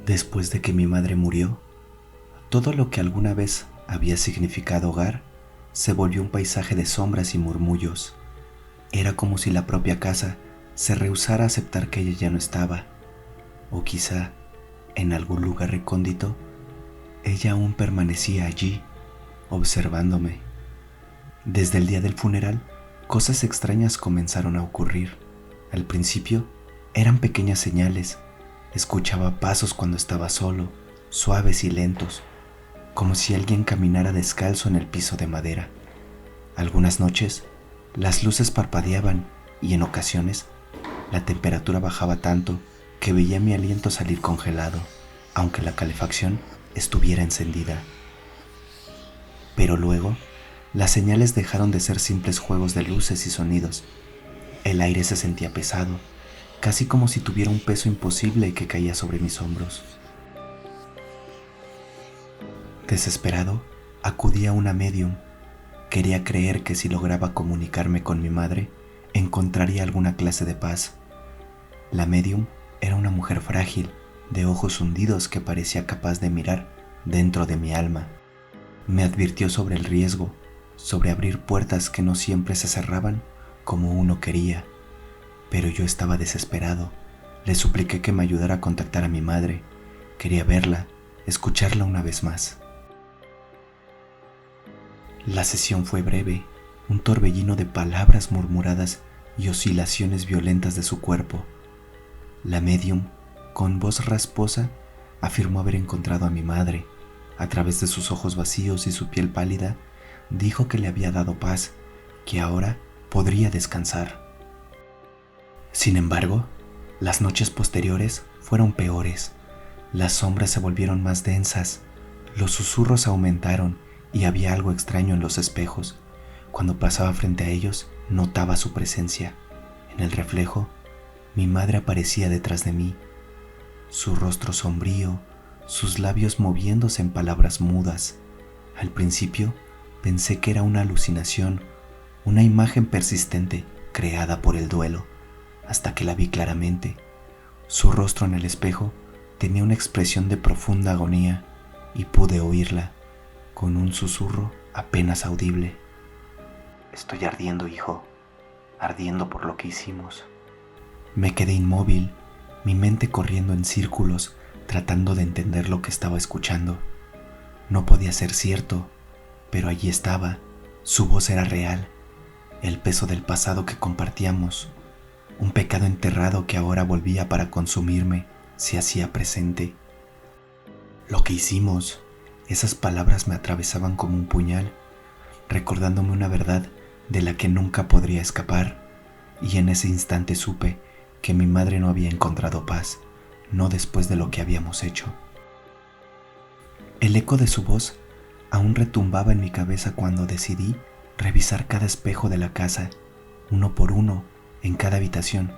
Después de que mi madre murió, todo lo que alguna vez había significado hogar se volvió un paisaje de sombras y murmullos. Era como si la propia casa se rehusara a aceptar que ella ya no estaba, o quizá, en algún lugar recóndito, ella aún permanecía allí, observándome. Desde el día del funeral, cosas extrañas comenzaron a ocurrir. Al principio, eran pequeñas señales. Escuchaba pasos cuando estaba solo, suaves y lentos, como si alguien caminara descalzo en el piso de madera. Algunas noches, las luces parpadeaban y en ocasiones, la temperatura bajaba tanto que veía mi aliento salir congelado, aunque la calefacción estuviera encendida. Pero luego, las señales dejaron de ser simples juegos de luces y sonidos. El aire se sentía pesado, casi como si tuviera un peso imposible que caía sobre mis hombros. Desesperado, acudí a una médium. Quería creer que si lograba comunicarme con mi madre, encontraría alguna clase de paz. La médium era una mujer frágil, de ojos hundidos que parecía capaz de mirar dentro de mi alma. Me advirtió sobre el riesgo, sobre abrir puertas que no siempre se cerraban como uno quería. Pero yo estaba desesperado. Le supliqué que me ayudara a contactar a mi madre. Quería verla, escucharla una vez más. La sesión fue breve, un torbellino de palabras murmuradas y oscilaciones violentas de su cuerpo. La médium, con voz rasposa, afirmó haber encontrado a mi madre. A través de sus ojos vacíos y su piel pálida, dijo que le había dado paz, que ahora podría descansar. Sin embargo, las noches posteriores fueron peores. Las sombras se volvieron más densas, los susurros aumentaron y había algo extraño en los espejos. Cuando pasaba frente a ellos, notaba su presencia. En el reflejo, mi madre aparecía detrás de mí, su rostro sombrío, sus labios moviéndose en palabras mudas. Al principio, pensé que era una alucinación, una imagen persistente creada por el duelo, hasta que la vi claramente. Su rostro en el espejo tenía una expresión de profunda agonía y pude oírla, con un susurro apenas audible. Estoy ardiendo, hijo, ardiendo por lo que hicimos. Me quedé inmóvil, mi mente corriendo en círculos, tratando de entender lo que estaba escuchando. No podía ser cierto, pero allí estaba, su voz era real, el peso del pasado que compartíamos, un pecado enterrado que ahora volvía para consumirme, se hacía presente. Lo que hicimos, esas palabras me atravesaban como un puñal, recordándome una verdad de la que nunca podría escapar, y en ese instante supe que mi madre no había encontrado paz, no después de lo que habíamos hecho. El eco de su voz aún retumbaba en mi cabeza cuando decidí revisar cada espejo de la casa, uno por uno, en cada habitación.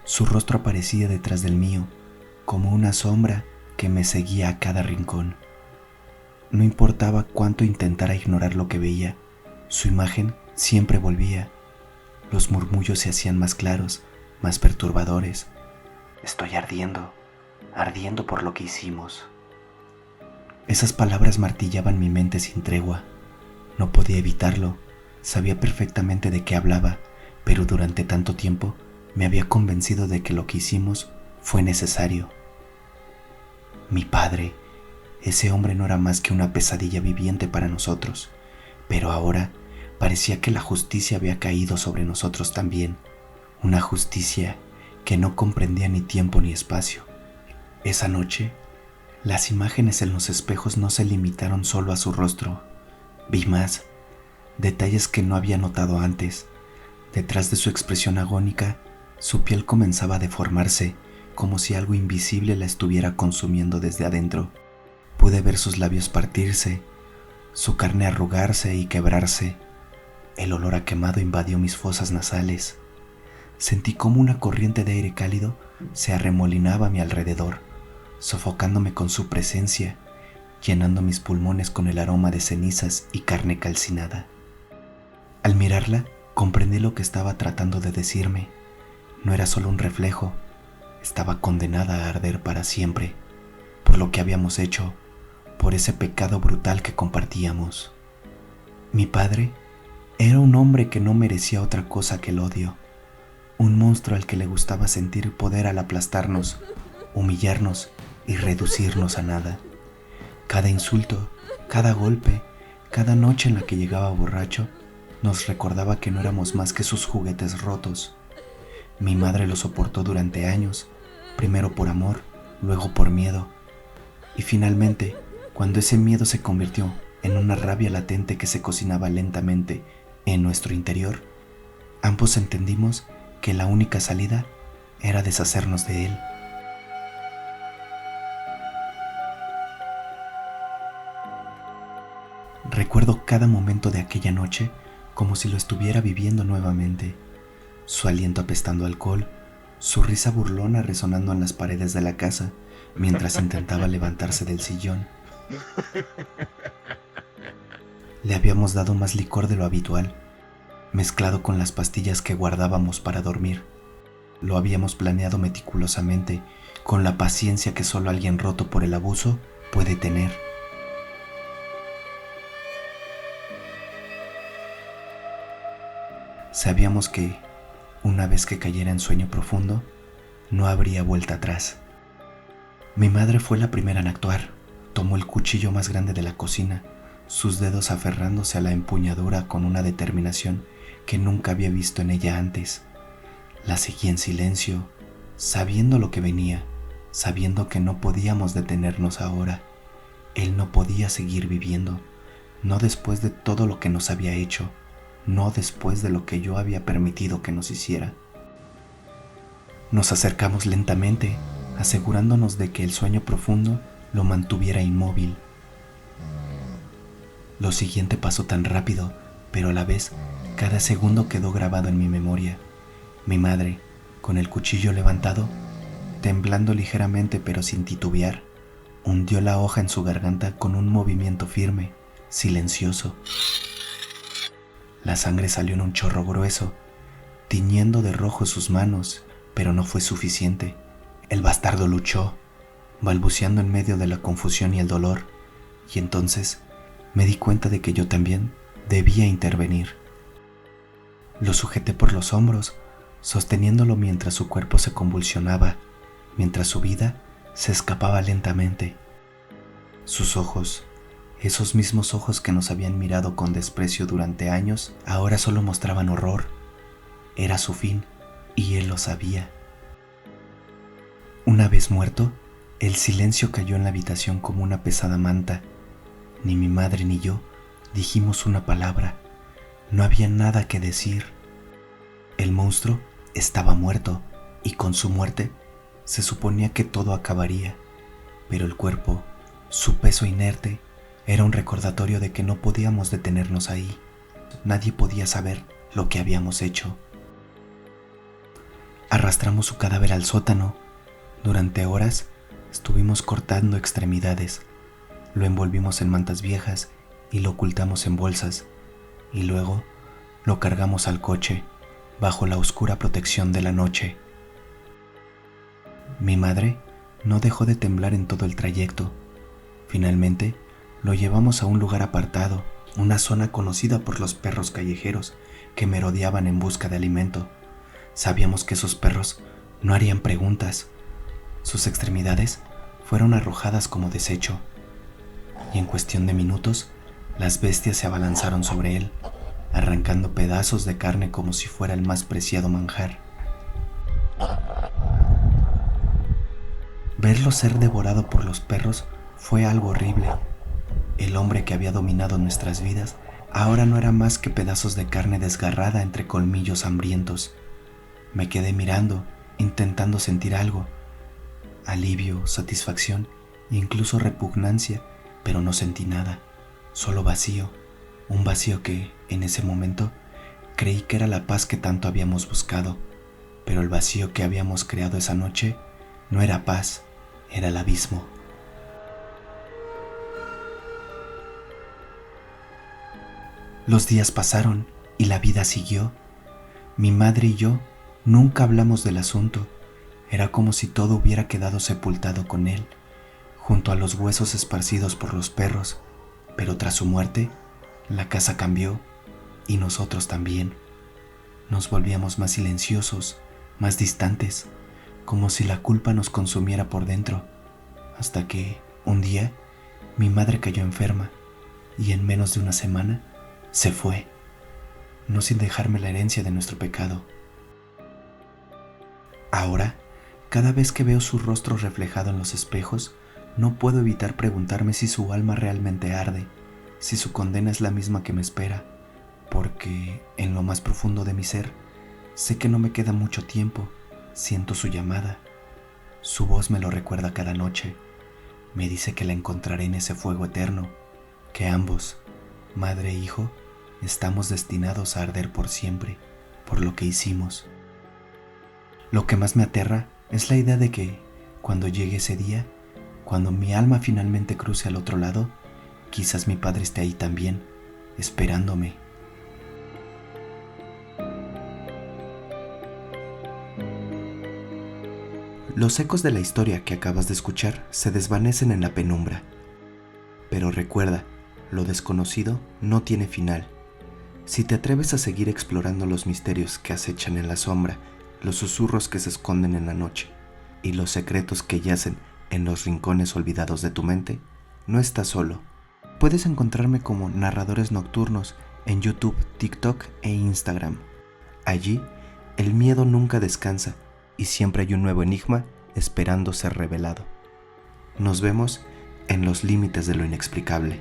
Su rostro aparecía detrás del mío, como una sombra que me seguía a cada rincón. No importaba cuánto intentara ignorar lo que veía, su imagen siempre volvía. Los murmullos se hacían más claros, más perturbadores. Estoy ardiendo, ardiendo por lo que hicimos. Esas palabras martillaban mi mente sin tregua. No podía evitarlo, sabía perfectamente de qué hablaba, pero durante tanto tiempo me había convencido de que lo que hicimos fue necesario. Mi padre, ese hombre no era más que una pesadilla viviente para nosotros, pero ahora parecía que la justicia había caído sobre nosotros también, una justicia que no comprendía ni tiempo ni espacio. Esa noche, las imágenes en los espejos no se limitaron solo a su rostro. Vi más, detalles que no había notado antes. Detrás de su expresión agónica, su piel comenzaba a deformarse, como si algo invisible la estuviera consumiendo desde adentro. Pude ver sus labios partirse, su carne arrugarse y quebrarse. El olor a quemado invadió mis fosas nasales. Sentí como una corriente de aire cálido se arremolinaba a mi alrededor, sofocándome con su presencia, llenando mis pulmones con el aroma de cenizas y carne calcinada. Al mirarla, comprendí lo que estaba tratando de decirme. No era solo un reflejo, estaba condenada a arder para siempre. por lo que habíamos hecho, por ese pecado brutal que compartíamos. Mi padre era un hombre que no merecía otra cosa que el odio, un monstruo al que le gustaba sentir poder al aplastarnos, humillarnos y reducirnos a nada. Cada insulto, cada golpe, cada noche en la que llegaba borracho, nos recordaba que no éramos más que sus juguetes rotos. Mi madre lo soportó durante años, primero por amor, luego por miedo. Y finalmente, cuando ese miedo se convirtió en una rabia latente que se cocinaba lentamente en nuestro interior, ambos entendimos que la única salida era deshacernos de él. Recuerdo cada momento de aquella noche como si lo estuviera viviendo nuevamente. Su aliento apestando a alcohol, su risa burlona resonando en las paredes de la casa mientras intentaba levantarse del sillón. Le habíamos dado más licor de lo habitual, mezclado con las pastillas que guardábamos para dormir. Lo habíamos planeado meticulosamente, con la paciencia que solo alguien roto por el abuso puede tener. Sabíamos que, una vez que cayera en sueño profundo, no habría vuelta atrás. Mi madre fue la primera en actuar. Tomó el cuchillo más grande de la cocina, sus dedos aferrándose a la empuñadura con una determinación que nunca había visto en ella antes. La seguí en silencio, sabiendo lo que venía, sabiendo que no podíamos detenernos ahora. Él no podía seguir viviendo, no después de todo lo que nos había hecho, no después de lo que yo había permitido que nos hiciera. Nos acercamos lentamente, asegurándonos de que el sueño profundo lo mantuviera inmóvil. Lo siguiente pasó tan rápido, pero a la vez cada segundo quedó grabado en mi memoria. Mi madre, con el cuchillo levantado, temblando ligeramente pero sin titubear, hundió la hoja en su garganta con un movimiento firme, silencioso. La sangre salió en un chorro grueso, tiñendo de rojo sus manos, pero no fue suficiente. El bastardo luchó, balbuceando en medio de la confusión y el dolor, y entonces me di cuenta de que yo también debía intervenir. Lo sujeté por los hombros, sosteniéndolo mientras su cuerpo se convulsionaba, mientras su vida se escapaba lentamente. Sus ojos, esos mismos ojos que nos habían mirado con desprecio durante años, ahora solo mostraban horror. Era su fin, y él lo sabía. Una vez muerto, el silencio cayó en la habitación como una pesada manta. Ni mi madre ni yo dijimos una palabra. No había nada que decir. El monstruo estaba muerto, y con su muerte se suponía que todo acabaría. Pero el cuerpo, su peso inerte, era un recordatorio de que no podíamos detenernos ahí. Nadie podía saber lo que habíamos hecho. Arrastramos su cadáver al sótano. Durante horas estuvimos cortando extremidades. Lo envolvimos en mantas viejas y lo ocultamos en bolsas. Y luego lo cargamos al coche, bajo la oscura protección de la noche. Mi madre no dejó de temblar en todo el trayecto. Finalmente, lo llevamos a un lugar apartado, una zona conocida por los perros callejeros que merodeaban en busca de alimento. Sabíamos que esos perros no harían preguntas. Sus extremidades fueron arrojadas como desecho, y en cuestión de minutos, las bestias se abalanzaron sobre él, arrancando pedazos de carne como si fuera el más preciado manjar. Verlo ser devorado por los perros fue algo horrible. El hombre que había dominado nuestras vidas ahora no era más que pedazos de carne desgarrada entre colmillos hambrientos. Me quedé mirando, intentando sentir algo, alivio, satisfacción e incluso repugnancia, pero no sentí nada, solo vacío, un vacío que, en ese momento, creí que era la paz que tanto habíamos buscado, pero el vacío que habíamos creado esa noche no era paz, era el abismo. Los días pasaron y la vida siguió. Mi madre y yo nunca hablamos del asunto. Era como si todo hubiera quedado sepultado con él, junto a los huesos esparcidos por los perros, pero tras su muerte, la casa cambió y nosotros también. Nos volvíamos más silenciosos, más distantes, como si la culpa nos consumiera por dentro, hasta que, un día, mi madre cayó enferma y en menos de una semana se fue, no sin dejarme la herencia de nuestro pecado. Ahora, cada vez que veo su rostro reflejado en los espejos, no puedo evitar preguntarme si su alma realmente arde, si su condena es la misma que me espera, porque en lo más profundo de mi ser, sé que no me queda mucho tiempo, siento su llamada. Su voz me lo recuerda cada noche, me dice que la encontraré en ese fuego eterno, que ambos, madre e hijo, estamos destinados a arder por siempre, por lo que hicimos. Lo que más me aterra es la idea de que, cuando llegue ese día, cuando mi alma finalmente cruce al otro lado, quizás mi padre esté ahí también, esperándome. Los ecos de la historia que acabas de escuchar se desvanecen en la penumbra. Pero recuerda, lo desconocido no tiene final. Si te atreves a seguir explorando los misterios que acechan en la sombra, los susurros que se esconden en la noche y los secretos que yacen en los rincones olvidados de tu mente, no estás solo. Puedes encontrarme como Narradores Nocturnos en YouTube, TikTok e Instagram. Allí, el miedo nunca descansa y siempre hay un nuevo enigma esperando ser revelado. Nos vemos en los límites de lo inexplicable.